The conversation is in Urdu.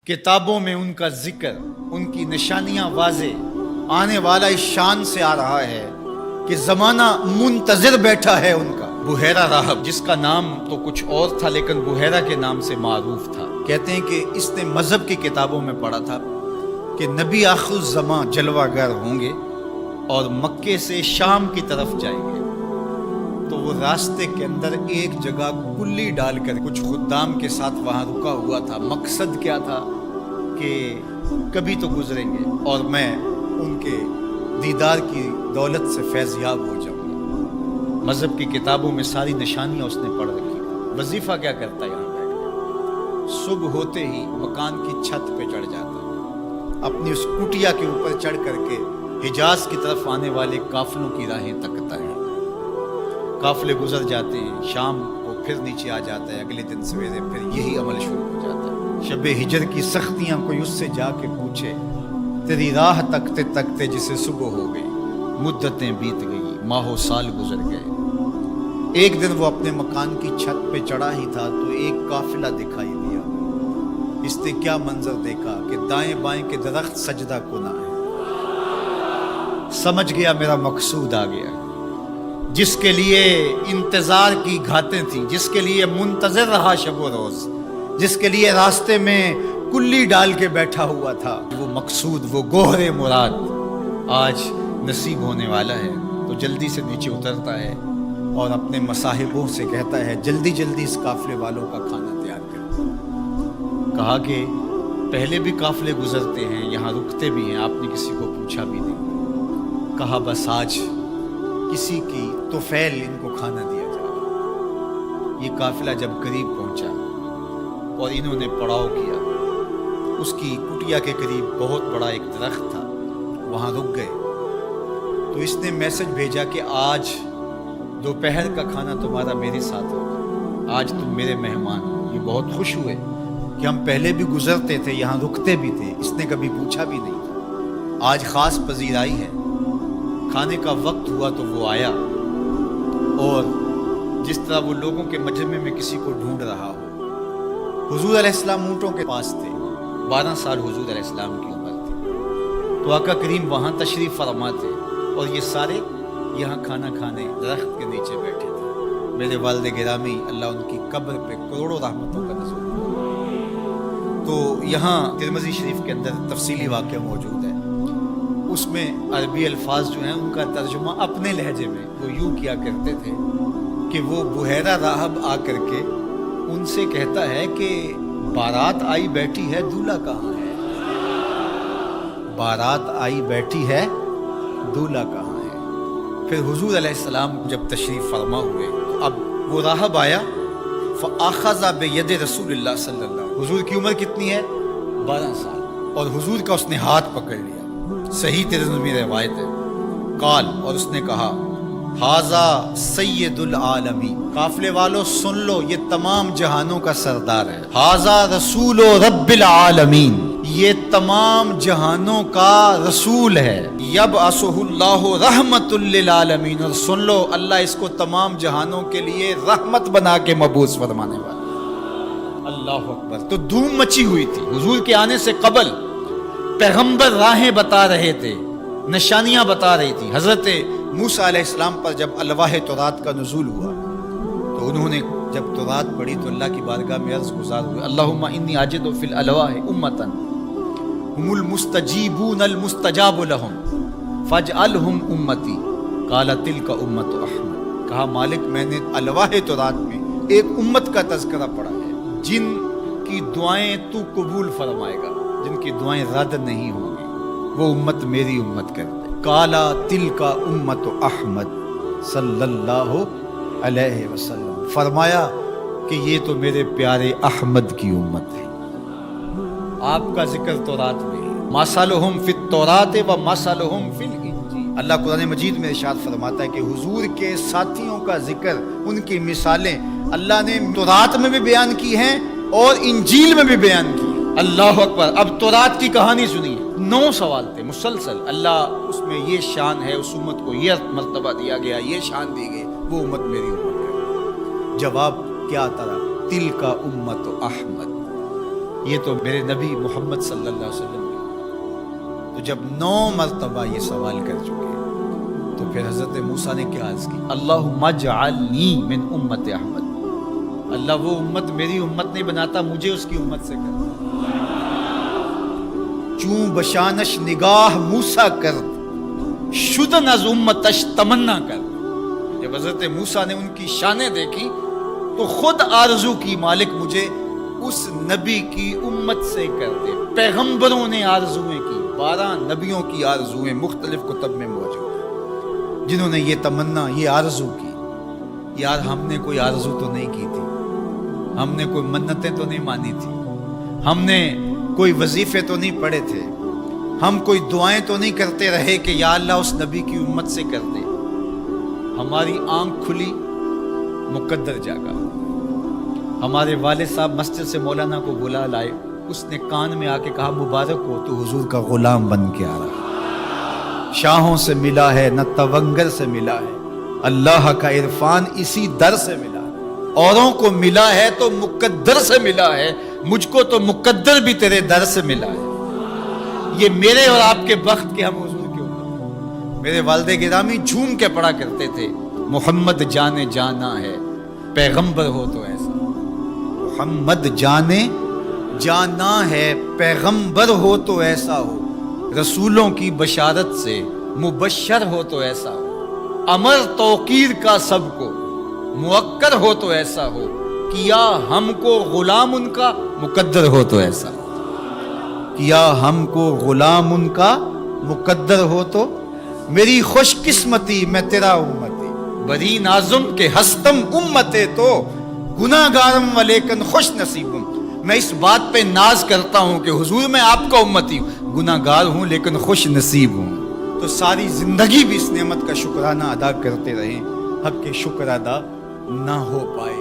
کتابوں میں ان کا ذکر، ان کی نشانیاں واضح، آنے والا اس شان سے آ رہا ہے کہ زمانہ منتظر بیٹھا ہے ان کا۔ بحیرہ راہب، جس کا نام تو کچھ اور تھا لیکن بحیرہ کے نام سے معروف تھا۔ کہتے ہیں کہ اس نے مذہب کی کتابوں میں پڑھا تھا کہ نبی آخر الزمان جلوہ گر ہوں گے اور مکے سے شام کی طرف جائیں گے، تو وہ راستے کے اندر ایک جگہ کلی ڈال کر کچھ خدام کے ساتھ وہاں رکا ہوا تھا۔ مقصد کیا تھا کہ کبھی تو گزریں گے اور میں ان کے دیدار کی دولت سے فیض یاب ہو جاؤں گا۔ مذہب کی کتابوں میں ساری نشانیاں اس نے پڑھ رکھی۔ وظیفہ کیا کرتا ہے یہاں بیٹھ کر؟ صبح ہوتے ہی مکان کی چھت پہ چڑھ جاتا ہے، اپنی اس کٹیا کے اوپر چڑھ کر کے حجاز کی طرف آنے والے قافلوں کی راہیں تکتا ہے۔ قافلے گزر جاتے ہیں، شام کو پھر نیچے آ جاتا ہے، اگلے دن سویرے پھر یہی عمل شروع ہو جاتا ہے۔ شب ہجر کی سختیاں کوئی اس سے جا کے پوچھے، تیری راہ تکتے تکتے جسے صبح ہو گئی، مدتیں بیت گئی، ماہ و سال گزر گئے۔ ایک دن وہ اپنے مکان کی چھت پہ چڑھا ہی تھا تو ایک قافلہ دکھائی دیا۔ اس نے کیا منظر دیکھا کہ دائیں بائیں کے درخت سجدہ کنا ہے۔ سمجھ گیا میرا مقصود آ گیا، جس کے لیے انتظار کی گھاتیں تھیں، جس کے لیے منتظر رہا شب و روز، جس کے لیے راستے میں کلی ڈال کے بیٹھا ہوا تھا، وہ مقصود، وہ گوہر مراد آج نصیب ہونے والا ہے۔ تو جلدی سے نیچے اترتا ہے اور اپنے مصاحبوں سے کہتا ہے جلدی جلدی اس قافلے والوں کا کھانا تیار کرو۔ کہا کہ پہلے بھی قافلے گزرتے ہیں، یہاں رکتے بھی ہیں، آپ نے کسی کو پوچھا بھی نہیں۔ کہا بس آج کسی کی طفیل ان کو کھانا دیا جائے۔ یہ قافلہ جب قریب پہنچا اور انہوں نے پڑاؤ کیا، اس کی کٹیا کے قریب بہت بڑا ایک درخت تھا، وہاں رک گئے۔ تو اس نے میسج بھیجا کہ آج دوپہر کا کھانا تمہارا میرے ساتھ ہوگا، آج تم میرے مہمان ہو۔ یہ بہت خوش ہوئے کہ ہم پہلے بھی گزرتے تھے، یہاں رکتے بھی تھے، اس نے کبھی پوچھا بھی نہیں تھا، آج خاص پذیرائی ہے۔ کھانے کا وقت ہوا تو وہ آیا، اور جس طرح وہ لوگوں کے مجمع میں کسی کو ڈھونڈ رہا ہو۔ حضور علیہ السلام اونٹوں کے پاس تھے، 12 سال حضور علیہ السلام کی عمر تھی، تو آقا کریم وہاں تشریف فرما تھے اور یہ سارے یہاں کھانا کھانے درخت کے نیچے بیٹھے تھے۔ میرے والد گرامی، اللہ ان کی قبر پہ کروڑوں رحمتوں کا نزول ہو۔ تو یہاں ترمذی شریف کے اندر تفصیلی واقعہ موجود ہے، اس میں عربی الفاظ جو ہیں ان کا ترجمہ اپنے لہجے میں وہ یوں کیا کرتے تھے کہ وہ بحیرہ راہب آ کر کے ان سے کہتا ہے کہ بارات آئی بیٹھی ہے، دولہا کہاں ہے؟ بارات آئی بیٹھی ہے، دولہا کہاں ہے؟ پھر حضور علیہ السلام جب تشریف فرما ہوئے تو اب وہ راہب آیا، فَأَخَذَ بِيَدِ رسول اللہ صلی اللہ علیہ وسلم۔ حضور کی عمر کتنی ہے؟ 12 سال، اور حضور کا اس نے ہاتھ پکڑ لیا۔ صحیح ترمذی روایت ہے۔ قال، اور اس نے کہا، ھذا سید العالمین، قافلے والوں سن لو، یہ تمام جہانوں کا سردار ہے۔ ھذا رسول رب العالمین، یہ تمام جہانوں کا رسول ہے۔ یبعثہ اللہ رحمت للعالمین، اور سن لو اللہ اس کو تمام جہانوں کے لیے رحمت بنا کے مبعوث فرمانے والا۔ اللہ اکبر۔ تو دھوم مچی ہوئی تھی حضور کے آنے سے قبل، پیغمبر راہیں بتا رہے تھے، نشانیاں بتا رہی تھی۔ حضرت موسیٰ علیہ السلام پر جب الواح تورات کا نزول ہوا تو انہوں نے جب تورات پڑھی تو اللہ کی بارگاہ میں عرض گزار ہوئے، اللہم انی اجد فی الالواح امتا هم المستجیبون المستجاب لهم فاجعلهم امتی، قال تلک امت احمد۔ کہا مالک میں نے الواح تورات میں ایک امت کا تذکرہ پڑھا ہے جن کی دعائیں تو قبول فرمائے گا، جن کی دعائیں رد نہیں ہوں گی، وہ امت میری امت کر دے۔ قالا تلک امت احمد صلی اللہ علیہ وسلم، فرمایا کہ یہ تو میرے پیارے احمد کی امت ہے۔ آپ کا ذکر تورات میں ہے، مثلہم فی التوراۃ و مثلہم فی الانجیل۔ اللہ قرآن مجید میں ارشاد فرماتا ہے کہ حضور کے ساتھیوں کا ذکر، ان کی مثالیں اللہ نے تورات میں بھی بیان کی ہیں اور انجیل میں بھی بیان کی ہیں۔ اللہ اکبر۔ اب تورات کی کہانی سنیے، 9 سوال تھے مسلسل، اللہ اس میں یہ شان ہے، اس امت کو یہ مرتبہ دیا گیا، یہ شان دی گئی، وہ امت میری امت ہے۔ جواب کیا آتا رہا؟ تلک امت احمد، یہ تو میرے نبی محمد صلی اللہ علیہ وسلم کی۔ تو جب 9 مرتبہ یہ سوال کر چکے تو پھر حضرت موسیٰ نے کیا عرض کی؟ اللہم اجعلنی من امت احمد، اللہ وہ امت میری امت نہیں بناتا، مجھے اس کی امت سے کر۔ چوں بشانش نگاہ موسیٰ کرد شدن از امتش تمنا کر۔ جب حضرت موسیٰ نے ان کی شانیں دیکھی تو خود آرزو کی مالک مجھے اس نبی کی امت سے کر دے۔ پیغمبروں نے آرزویں کی، 12 نبیوں کی آرزویں مختلف کتب میں موجود ہیں، جنہوں نے یہ تمنا، یہ آرزو کی۔ یار ہم نے کوئی آرزو تو نہیں کی تھی، ہم نے کوئی منتیں تو نہیں مانی تھی، ہم نے کوئی وظیفے تو نہیں پڑھے تھے، ہم کوئی دعائیں تو نہیں کرتے رہے کہ یا اللہ اس نبی کی امت سے کر دے۔ ہماری آنکھ کھلی، مقدر جاگا۔ ہمارے والد صاحب مسجد سے مولانا کو بلا لائے، اس نے کان میں آ کے کہا مبارک ہو تو حضور کا غلام بن کے آ رہا۔ شاہوں سے ملا ہے نہ تونگر سے ملا ہے، اللہ کا عرفان اسی در سے ملا ہے۔ اوروں کو ملا ہے تو مقدر سے ملا ہے، مجھ کو تو مقدر بھی تیرے در سے ملا ہے۔ یہ میرے اور آپ کے بخت کے ہم حضور کی امت ہیں۔ میرے والد گرامی جھوم کے پڑھا کرتے تھے محمد جانے جانا ہے پیغمبر ہو تو ایسا، محمد جانے جانا ہے پیغمبر ہو تو ایسا ہو، رسولوں کی بشارت سے مبشر ہو تو ایسا ہو، امر توقیر کا سب کو موکر ہو تو ایسا ہو، کیا ہم کو غلام ان کا مقدر ہو تو ایسا ہو، کیا ہم کو غلام ان کا مقدر ہو تو۔ میری خوش قسمتی میں تیرا امتی، بری نازم کے ہستم امتے تو گناہ گارم و لیکن خوش نصیبم۔ میں اس بات پہ ناز کرتا ہوں کہ حضور میں آپ کا امتی ہوں، گناہ گار ہوں لیکن خوش نصیب ہوں۔ تو ساری زندگی بھی اس نعمت کا شکرانہ ادا کرتے رہیں، حق کے شکر ادا نہ ہو پائے۔